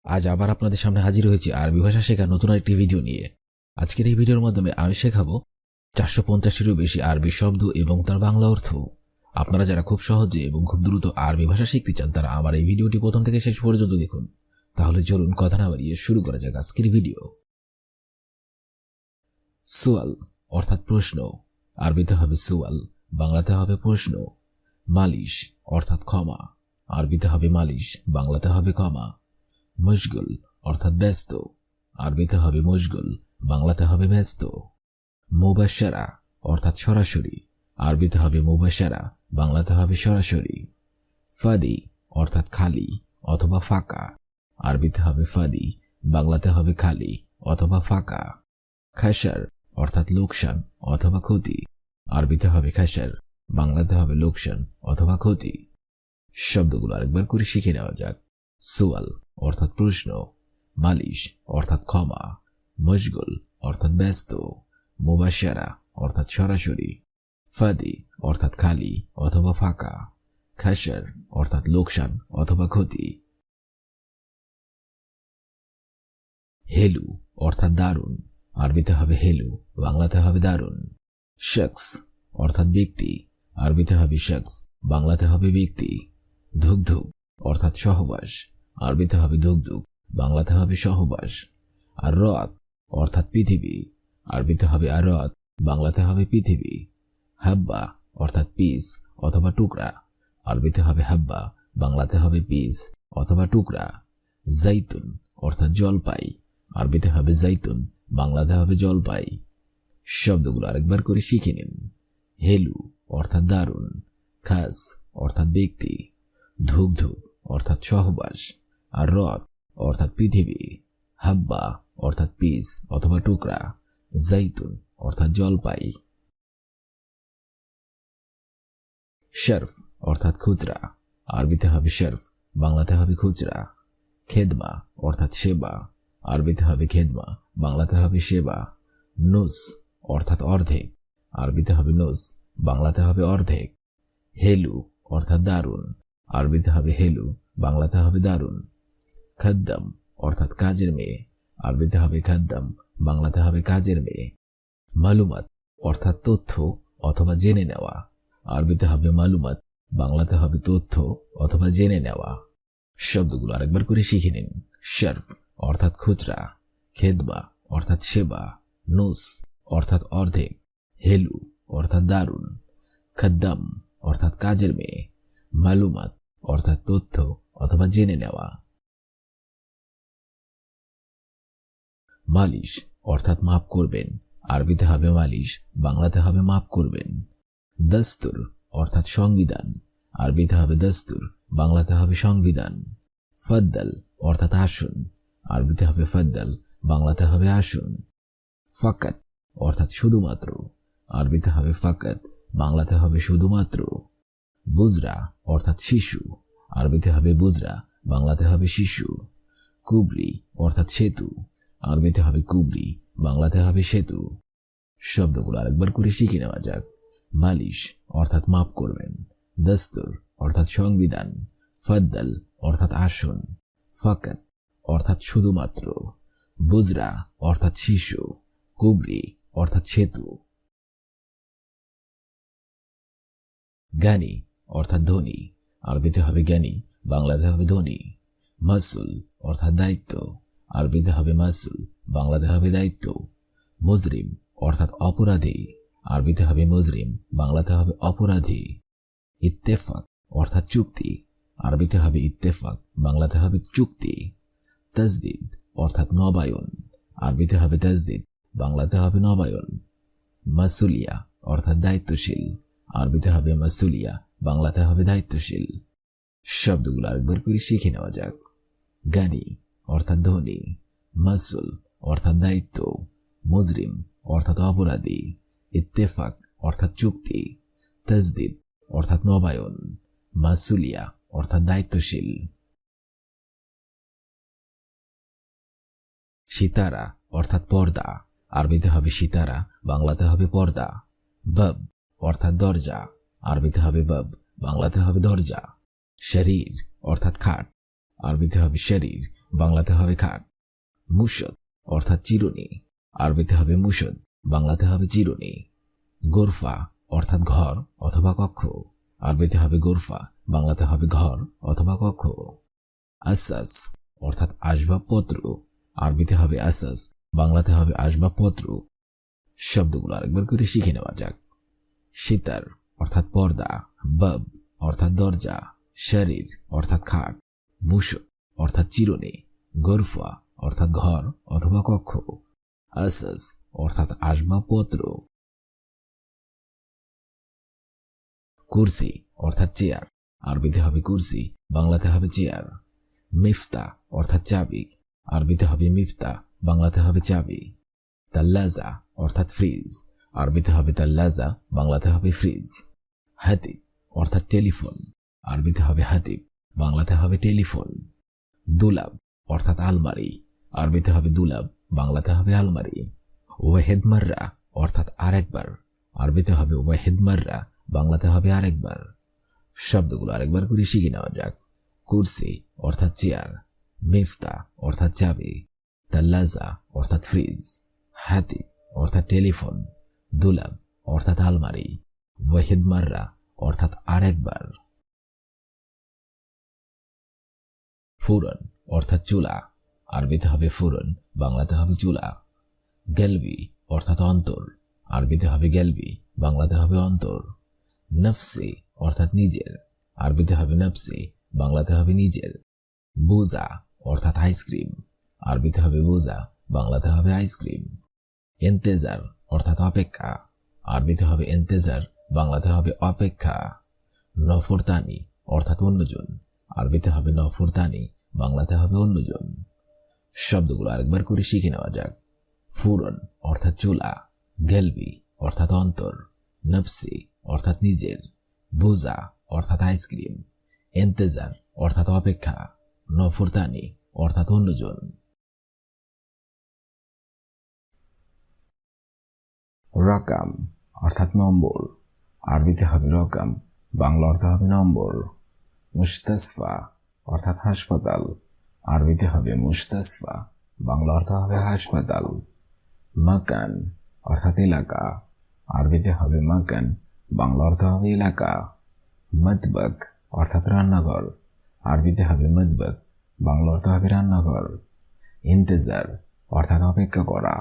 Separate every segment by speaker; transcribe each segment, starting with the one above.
Speaker 1: আজ আবার আপনাদের সামনে হাজির হয়েছি আরবি ভাষা শেখার নতুন একটি ভিডিও নিয়ে। আজকের এই ভিডিওর মাধ্যমে আমি শেখাবো 450-টিরও বেশি আরবি শব্দ এবং তার বাংলা অর্থ। আপনারা যারা খুব সহজে এবং খুব দ্রুত আরবি ভাষা শিখতে চান তারা আমার এই ভিডিওটি প্রথম থেকে শেষ পর্যন্ত দেখুন। তাহলে চলুন কথা না বাড়িয়ে শুরু করা যাক আজকের ভিডিও। সুয়াল অর্থাৎ প্রশ্ন, আরবিতে হবে সুয়াল, বাংলাতে হবে প্রশ্ন। মালিশ অর্থাৎ ক্ষমা, আরবিতে হবে মালিশ, বাংলাতে হবে ক্ষমা। মশগুল অর্থাৎ ব্যস্ত, আরবিতে হবে মশগুল, বাংলাতে হবে ব্যস্ত। মুবাশশারা অর্থাৎ সরাসরি, আরবিতে হবে মুবাশশারা, বাংলাতে হবে সরাসরি। ফাদি অর্থাৎ খালি অথবা ফাঁকা, আরবিতে হবে ফাদি, বাংলাতে হবে খালি অথবা ফাঁকা। খাসার অর্থাৎ লোকসান অথবা ক্ষতি, আরবিতে হবে খাসার, বাংলাতে হবে লোকসান অথবা ক্ষতি। শব্দগুলো আরেকবার করে শিখে নেওয়া যাক। সুয়াল অর্থাৎ প্রশ্ন, মালিশ অর্থাৎ ক্ষমা, মশগুল অর্থাৎ ব্যস্ত, মুবাশশারা অর্থাৎ সরাসরি, ফাদি অর্থাৎ খালি অথবা ফাঁকা, খাসার অর্থাৎ লোকসান অথবা ক্ষতি। হেলু অর্থাৎ দারুণ, আরবিতে হবে হেলু, বাংলাতে হবে দারুণ। শখস অর্থাৎ ব্যক্তি, আরবিতে হবে শখস, বাংলাতে হবে ব্যক্তি। ধুকধুক অর্থাৎ সহবাস, আরবিতে হবে ধুকধুক, বাংলাতে হবে সহবাস। আর রাত অর্থাৎ পৃথিবী, আরবিতে হবে আর রাত, বাংলাতে হবে পৃথিবী। হাব্বা অর্থাৎ পিস অথবা টুকরা, আরবিতে হবে হাব্বা, বাংলাতে হবে পিস অথবা টুকরা। জাইতুন অর্থাৎ জলপাই, আরবিতে হবে জাইতুন, বাংলাতে হবে জলপাই। শব্দগুলো আরেকবার করে শিখে নিন। হেলু অর্থাৎ দারুণ, খাস অর্থাৎ ব্যক্তি, ধুকধুক অর্থাৎ সহবাস, আর রথ অর্থাৎ পৃথিবী, হাব্বা অর্থাৎ পিস অথবা টুকরা, জাইতুন অর্থাৎ জলপাই। শরফ অর্থাৎ খুচরা, আরবিতে হবে শরফ, বাংলাতে হবে খুচরা। খেদমা অর্থাৎ সেবা, আরবিতে হবে খেদমা, বাংলাতে হবে সেবা। নুস অর্থাৎ অর্ধেক, আরবিতে হবে নুস, বাংলাতে হবে অর্ধেক। হেলু অর্থাৎ দারুণ, আরবিতে হবে হেলু, বাংলাতে হবে দারুণ। খাদ্দাম অর্থাৎ কাজের মেয়ে, আরবিতে হবে খাদ্দাম, বাংলাতে হবে কাজের মেয়ে। মালুমাত অর্থাৎ তথ্য অথবা জেনে নেওয়া, আরবিতে হবে মালুমাত, বাংলাতে হবে তথ্য অথবা জেনে নেওয়া। শব্দগুলো আরেকবার করে শিখে নিন। শরফ অর্থাৎ খুচরা, খেদমা অর্থাৎ সেবা, নুস অর্থাৎ অর্ধেক, হেলু অর্থাৎ দারুণ, খাদ্দাম অর্থাৎ কাজের মেয়ে, মালুমাত অর্থাৎ তথ্য অথবা জেনে নেওয়া। মালিশ অর্থাৎ মাফ করবেন, আরবিতে হবে মালিশ, বাংলাতে হবে মাফ করবেন। দস্তুর অর্থাৎ সংবিধান, আরবিতে হবে দস্তুর, বাংলাতে হবে সংবিধান। ফদ্দল অর্থাৎ আসুন, আরবিতে হবে ফদ্দল, বাংলাতে হবে আসুন। ফাকাত অর্থাৎ শুধুমাত্র, আরবিতে হবে ফাকাত, বাংলাতে হবে শুধুমাত্র। বুজরা অর্থাৎ শিশু, আরবিতে হবে বুজরা, বাংলাতে হবে শিশু। কুবরি অর্থাৎ সেতু, আরবিতে হবে কুবরি, বাংলাতে হবে সেতু। শব্দগুলো আরেকবার করে শিখে নেওয়া যাক। মালিশ অর্থাৎ মাফ করবেন, দস্তুর অর্থাৎ সংবিধান, ফদ্দল অর্থাৎ আসুন, ফাকাত অর্থাৎ শুধুমাত্র, বুজরা অর্থাৎ শিশু, কুবরি অর্থাৎ সেতু। জ্ঞানী অর্থাৎ ধনী, আরবিতে হবে জ্ঞানী, বাংলাতে হবে ধনী। মাসুল অর্থাৎ দায়িত্ব, আরবিতে হবে মাসুল, বাংলাতে হবে দায়িত্ব। মুজরিম অর্থাৎ অপরাধী, আরবিতে হবে মুজরিম, বাংলাতে হবে অপরাধী। ইত্তেফাক অর্থাৎ চুক্তি, আরবিতে হবে ইত্তেফাক, বাংলাতে হবে চুক্তি। তাজদিদ অর্থাৎ নবায়ন, আরবিতে হবে তাজদিদ, বাংলাতে হবে নবায়ন। মাসুলিয়া অর্থাৎ দায়িত্বশীল, আরবিতে হবে মাসুলিয়া, বাংলাতে হবে দায়িত্বশীল। শব্দগুলো আরেকবার করে শিখে নেওয়া যাক। জ্ঞানী অর্থাৎ ধনী, মাসুল অর্থাৎ দায়িত্ব, মুজরিম অর্থাৎ অপরাধী, ইত্তেফাক অর্থাৎ চুক্তি, তাজদিদ অর্থাৎ নবায়ন, মাসুলিয়া অর্থাৎ দায়িত্বশীল। সিতারা অর্থাৎ পর্দা, আরবিতে হবে সিতারা, বাংলাতে হবে পর্দা। বাব অর্থাৎ দরজা, আরবিতে হবে বাব, বাংলাতে হবে দরজা। শরীর অর্থাৎ খাট, আরবিতে হবে শরীর, বাংলাতে হবে খাট। মুশদ অর্থাৎ চিরুনি, আরবিতে হবে মুশদ, বাংলাতে হবে চিরুনি। গোরফা অর্থাৎ ঘর অথবা কক্ষ, আরবিতে হবে গোরফা, বাংলাতে হবে ঘর অথবা কক্ষ। আসাস অর্থাৎ আসবাবপত্র, আরবিতে হবে আসাস, বাংলাতে হবে আসবাবপত্র। শব্দগুলো আরেকবার করে শিখে নেওয়া যাক। সিতার অর্থাৎ পর্দা, বাব অর্থাৎ দরজা, শরীর অর্থাৎ খাট, মুশদ অর্থাৎ চিরুনি, গোরফা অর্থাৎ ঘর অথবা কক্ষ, আসাস অর্থাৎ আসবাবপত্র। কুরসি অর্থাৎ চেয়ার, আরবিতে হবে কুরসি, বাংলাতে হবে চেয়ার। মিফতা অর্থাৎ চাবি, আরবিতে হবে মিফতা, বাংলাতে হবে চাবি। তাল্লাজা অর্থাৎ ফ্রিজ, আরবিতে হবে তাল্লাজা, বাংলাতে হবে ফ্রিজ। হাতিব অর্থাৎ টেলিফোন, আরবিতে হবে হাতিব, বাংলাতে হবে টেলিফোন। দুলাব অর্থাৎ আলমারি, আরবিতে হবে দুলাব, বাংলাতে হবে আলমারি। ওয়াহেদ মাররা অর্থাৎ আরেকবার, আরবিতে হবে ওয়াহেদ মাররা, বাংলাতে হবে আরেকবার। শব্দগুলো আরেকবার করে শিখে নেওয়া যাক। কুরসি অর্থাৎ চেয়ার, মিফতা অর্থাৎ চাবি, তাল্লাজা অর্থাৎ ফ্রিজ, হাতিব অর্থাৎ টেলিফোন, দুলাব অর্থাৎ আলমারি, ওয়াহিদ মাররা অর্থাৎ আরেকবার। ফুরন অর্থাৎ চুলা, আরবিতে হবে ফুরন, বাংলাতে হবে চুলা। গেলবি অর্থাৎ অন্তর, আরবিতে হবে গেলবি, বাংলাতে হবে অন্তর। নফসি অর্থাৎ নিজের, আরবিতে হবে নফসি, বাংলাতে হবে নিজের। বুজা অর্থাৎ আইসক্রিম, আরবিতে হবে বুজা, বাংলাতে হবে আইসক্রিম। ইন্তেজার অর্থাৎ অপেক্ষা, আরবিতে হবে ইন্তেজার, বাংলাতে হবে অপেক্ষা। নফরতানি অর্থাৎ অন্যজন, আরবিতে হবে নফরতানি, বাংলাতে হবে অন্যজন। শব্দগুলো আরেকবার করে শিখে নেওয়া যাক। ফুরন অর্থাৎ চুলা, গেলবি অর্থাৎ অন্তর, নফসি অর্থাৎ নিজের, বুজা অর্থাৎ আইসক্রিম, ইন্তেজার অর্থাৎ অপেক্ষা, নফরতানি অর্থাৎ অন্যজন। রকাম অর্থাৎ নম্বর, আরবিতে হবে রকাম, বাংলা অর্থ হবে নম্বর। মুস্তাসফা অর্থাৎ হাসপাতাল, আরবিতে হবে মুস্তাসফা, বাংলা অর্থ হবে হাসপাতাল। মাকান অর্থাৎ এলাকা, আরবিতে হবে মাকান, বাংলা অর্থ হবে এলাকা। মতবক অর্থাৎ রান্নাঘর, আরবিতে হবে মতবক, বাংলা অর্থ হবে রান্নাঘর। ইন্তেজার অর্থাৎ অপেক্ষা করা,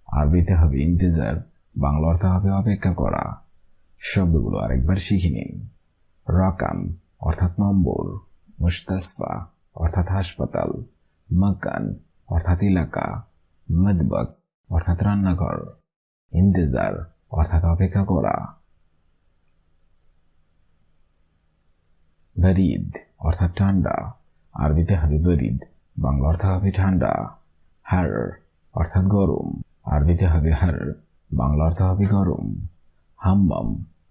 Speaker 1: আরবিতে হবে ইন্তেজার, বাংলা অর্থ হবে অপেক্ষা করা। শব্দগুলো আরেকবার শিখে নিন। রকাম অর্থাৎ নম্বর, মুস্তাসফা অর্থাৎ হাসপাতাল, মাকান অর্থাৎ এলাকা, মতবক অর্থাৎ রান্নাঘর, ইন্তেজার অর্থাৎ অপেক্ষা করা। বরিদ অর্থাৎ ঠান্ডা, আরবিতে হবে বরিদ, বাংলা অর্থ হবে ঠান্ডা। হার অর্থাৎ গরম, আরবিতে হবে হার, বাংলা অর্থ হবে গরম। হাম্মাম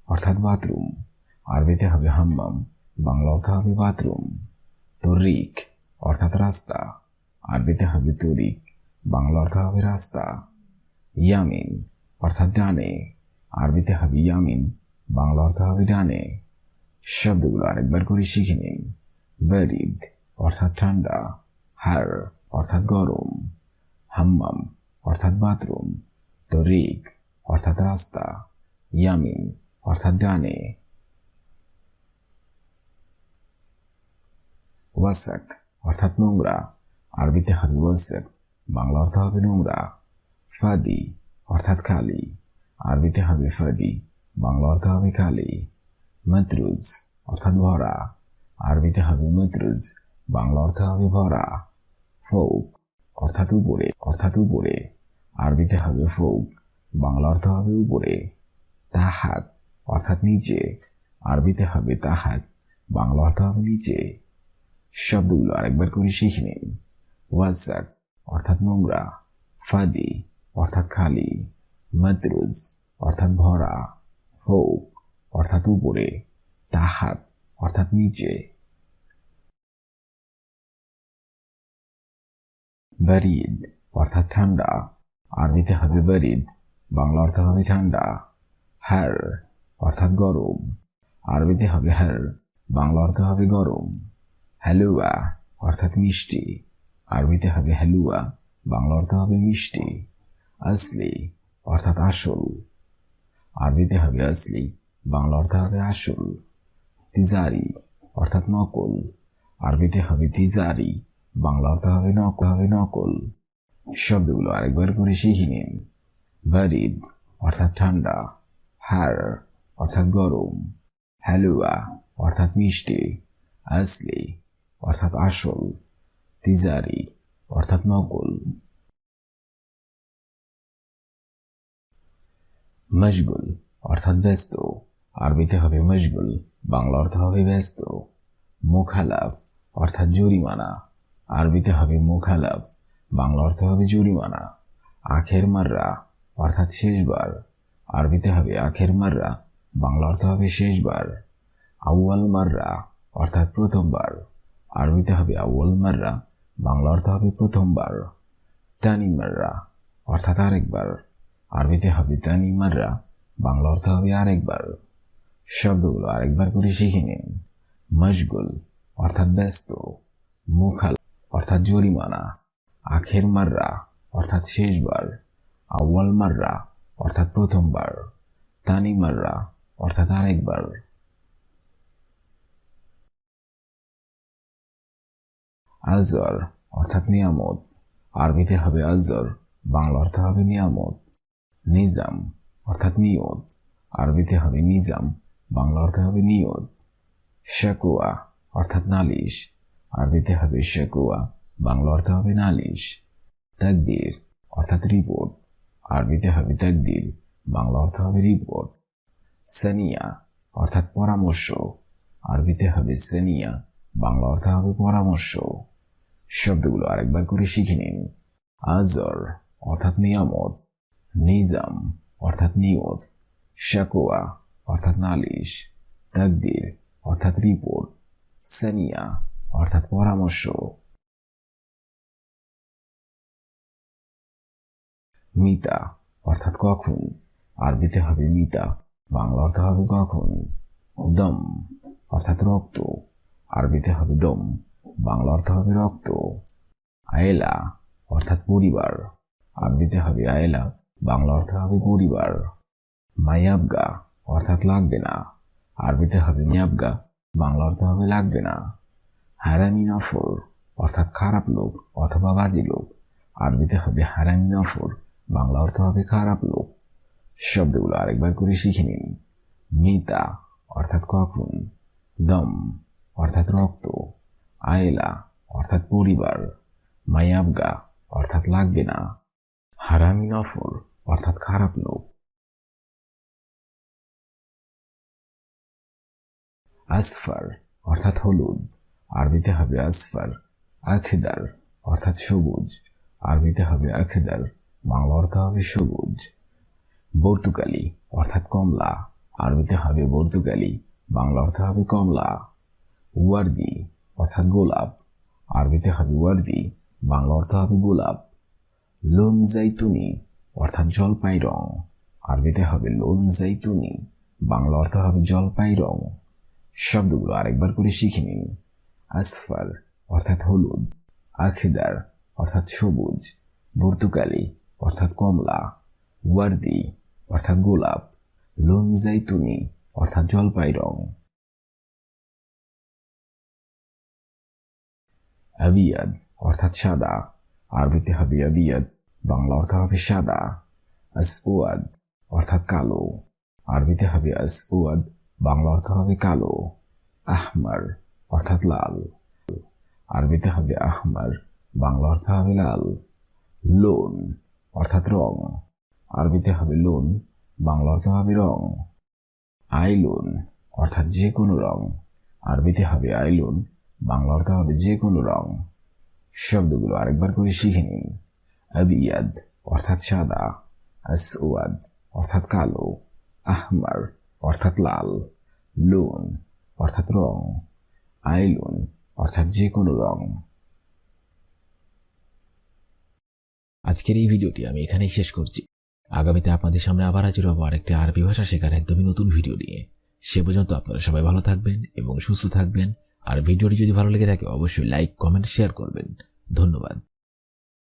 Speaker 1: অর্থাৎ বাথরুম, আরবিতে হবে হাম্মাম, বাংলা অর্থ হবে বাথরুম। তরিক অর্থাৎ রাস্তা, আরবিতে হবে তরিক, বাংলা অর্থ হবে রাস্তা। ইয়ামিন অর্থাৎ ডানে, আরবিতে হবে ইয়ামিন, বাংলা অর্থ হবে ডানে। শব্দগুলো আরেকবার করে শিখে নিন। বরিদ অর্থাৎ ঠান্ডা, হার অর্থাৎ গরম, হাম্মাম অর্থাৎ বাথরুম, তরিক অর্থাৎ রাস্তা, ইয়ামিন অর্থাৎ ডানে। ওয়াসাক অর্থাৎ নোংরা, আরবিতে হবে ওয়াসাক, বাংলা অর্থ হবে নোংরা। ফাদি অর্থাৎ খালি, আরবিতে হবে ফাদি, বাংলা অর্থ হবে খালি। মতরুজ অর্থাৎ ভরা, আরবিতে হবে মতরুজ, বাংলা অর্থ হবে ভরা। ফৌক অর্থাৎ উপরে, আরবিতে হবে ফৌক, বাংলা অর্থ হবে উপরে। তাহাত অর্থাৎ নিচে, আরবিতে হবে তাহাত, বাংলা অর্থ হবে নিচে। শব্দগুলো আরেকবার করে শিখে নিন। ওয়াসাক অর্থাৎ নোংরা, ফাদি অর্থাৎ খালি, মতরুজ অর্থাৎ ভরা, ফৌক অর্থাৎ উপরে, তাহাত অর্থাৎ নিচে। বরিদ অর্থাৎ ঠান্ডা, আরবিতে হবে বরিদ, বাংলা অর্থ হবে ঠান্ডা। হার অর্থাৎ গরম, আরবিতে হবে হার, বাংলা অর্থ হবে গরম। হালুয়া অর্থাৎ মিষ্টি, আরবিতে হবে হালুয়া, বাংলা অর্থ হবে মিষ্টি। আসলি অর্থাৎ আসল, আরবিতে হবে আসলি, বাংলা অর্থ হবে আসল। তিজারি অর্থাৎ নকল, আরবিতে হবে তিজারি, বাংলা অর্থ হবে নকল। শব্দগুলো আরেকবার করে শিখে নিন। বারিদ অর্থাৎ ঠান্ডা, হার অর্থাৎ গরম, হালুয়া অর্থাৎ মিষ্টি, আসলি অর্থাৎ আসল, তিজারি অর্থাৎ নকল। মশগুল অর্থাৎ ব্যস্ত, আরবিতে হবে মশগুল, বাংলা অর্থ হবে ব্যস্ত। মুখালাফ অর্থাৎ জরিমানা, আরবিতে হবে মুখালাফ, বাংলা অর্থ হবে জরিমানা। আখের মাররা অর্থাৎ শেষবার, আরবিতে হবে আখের মাররা, বাংলা অর্থ হবে শেষবার। আউয়াল মাররা অর্থাৎ প্রথমবার, আরবিতে হবে আউয়াল মাররা, বাংলা অর্থ হবে প্রথমবার। তানি মাররা অর্থাৎ আরেকবার, আরবিতে হবে তানি মাররা, বাংলা অর্থ হবে আরেকবার। শব্দগুলো আরেকবার করে শিখে নিন। মশগুল অর্থাৎ ব্যস্ত, মুখাল অর্থাৎ জরিমানা, আখের মাররা অর্থাৎ শেষবার, আউয়াল মাররা অর্থাৎ প্রথমবার, তানি মাররা অর্থাৎ আরেকবার। আজর অর্থাৎ নিয়ামত, আরবিতে হবে আজর, বাংলা অর্থ হবে নিয়ামত। নিজাম অর্থাৎ নিয়ত, আরবিতে হবে নিজাম, বাংলা অর্থ হবে নিয়ত। শাকুয়া অর্থাৎ নালিশ, আরবিতে হবে শাকুয়া, বাংলা অর্থ হবে নালিশ। তাকদির অর্থাৎ রিপোর্ট, আরবিতে হবে তাকদির, বাংলা অর্থ হবে রিপোর্ট। সানিয়া অর্থাৎ পরামর্শ, আরবিতে হবে সানিয়া, বাংলা অর্থ হবে পরামর্শ। শব্দগুলো আরেকবার করে শিখে নিন। আজর অর্থাৎ নিয়ামত, নিজাম অর্থাৎ নিয়ত, শাকুয়া অর্থাৎ নালিশ, তাকদির অর্থাৎ রিপোর্ট, সানিয়া অর্থাৎ পরামর্শ। মিতা অর্থাৎ কখন, আরবিতে হবে মিতা, বাংলা অর্থ হবে কখন। দম অর্থাৎ রক্ত, আরবিতে হবে দম, বাংলা অর্থ হবে রক্ত। আয়েলা অর্থাৎ পরিবার, আরবিতে হবে আয়েলা, বাংলা অর্থ হবে পরিবার। মায়াবগা অর্থাৎ লাগবে না, আরবিতে হবে মিয়াবগা, বাংলা অর্থ হবে লাগবে না। হারামি নফর অর্থাৎ খারাপ লোক অথবা বাজে লোক, আরবিতে হবে হারামি নফর, বাংলা অর্থ হবে খারাপ লোক। শব্দগুলো আরেকবার করে শিখে নিন। মিতা অর্থাৎ কখন, দম অর্থাৎ রক্ত, আয়েলা অর্থাৎ পরিবার, মায়াবগা অর্থাৎ লাগবে না, হারামি নফর অর্থাৎ খারাপ লোক। আসফার অর্থাৎ হলুদ, আরবিতে হবে আসফার। আখদার অর্থাৎ সবুজ, আরবিতে হবে আখদার, বাংলা অর্থ হবে সবুজ। বর্তুকালি অর্থাৎ কমলা, আরবিতে হবে বর্তুকালি, বাংলা অর্থ হবে কমলা। ওয়ার্দি অর্থাৎ গোলাপ, আরবিতে হবে ওয়ার্দি, বাংলা অর্থ হবে গোলাপ। লোন জাইতুনি অর্থাৎ জলপাই রং, আরবিতে হবে লোন জাইতুনি, বাংলা অর্থ হবে জলপাই রং। শব্দগুলো আরেকবার করে শিখে নিন। আসফার অর্থাৎ হলুদ, আখদার অর্থাৎ সবুজ, বর্তুকালি অর্থাৎ কমলা, ওয়ার্দি অর্থাৎ গোলাপ, লোন জাইতুনি অর্থাৎ জলপাই রং। আবিয়াদ অর্থাৎ সাদা, আরবিতে হবে আবিয়াদ, বাংলা অর্থ হবে সাদা। আসওয়াদ অর্থাৎ কালো, আরবিতে হবে আসওয়াদ, বাংলা অর্থ হবে কালো। আহমার অর্থাৎ লাল, আরবিতে হবে আহমার, বাংলা অর্থ হবে লাল। লোন অর্থাৎ রং, আরবিতে হবে লোন, বাংলা অর্থ হবে রং। আইলুন অর্থাৎ যে কোনো রং, আরবিতে হবে আইলুন, বাংলা অর্থ হবে যে কোনো রং। শব্দগুলো আরেকবার করে শিখে নিন। আবিয়াদ অর্থাৎ সাদা, আসওয়াদ অর্থাৎ কালো, আহমার অর্থাৎ লাল, লোন অর্থাৎ রং, আইলুন অর্থাৎ যে কোনো রং। আজকের এই ভিডিওটি আমি এখানেই শেষ করছি। আগামীতে আপনাদের সামনে আবার হাজির হব আরেকটি আরবি ভাষা শেখার একদমই নতুন ভিডিও নিয়ে। সে পর্যন্ত আপনারা সবাই ভালো থাকবেন এবং সুস্থ থাকবেন। আর ভিডিওটি যদি ভালো লেগে থাকে অবশ্যই লাইক, কমেন্ট, শেয়ার করবেন। ধন্যবাদ।